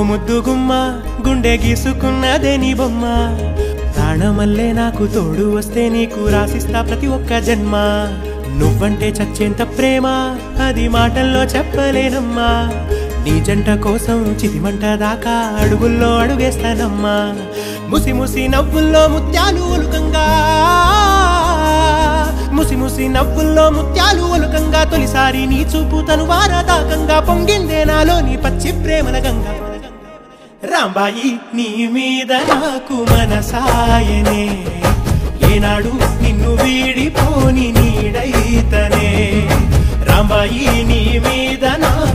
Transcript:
ముద్దు గుమ్మ గుండె గీసుకున్నదే నీ బొమ్మ ప్రాణమల్లే నాకు తోడు వస్తే నీకు రాసిస్తా ప్రతి ఒక్క జన్మ నువ్వంటే చచ్చేంత ప్రేమ అది మాటల్లో చెప్పలేనమ్మా నీ జంట కోసం చితిమంట దాకా అడుగుల్లో అడుగేస్తానమ్మా ముసి ముసి నవ్వుల్లో ముత్యాలు ఒలుకంగా ముసి ముసి నవ్వుల్లో ముత్యాలు ఒలుకంగా తొలిసారి నీ చూపు తను వారదాకంగా పొంగిందే నాలో నీ పచ్చి ప్రేమల గంగా రాంబాయి నీ మీద నాకు మనసాయనే ఏనాడు నిన్ను వీడిపోని నీడైతనే రాంబాయి నీ మీద నాకు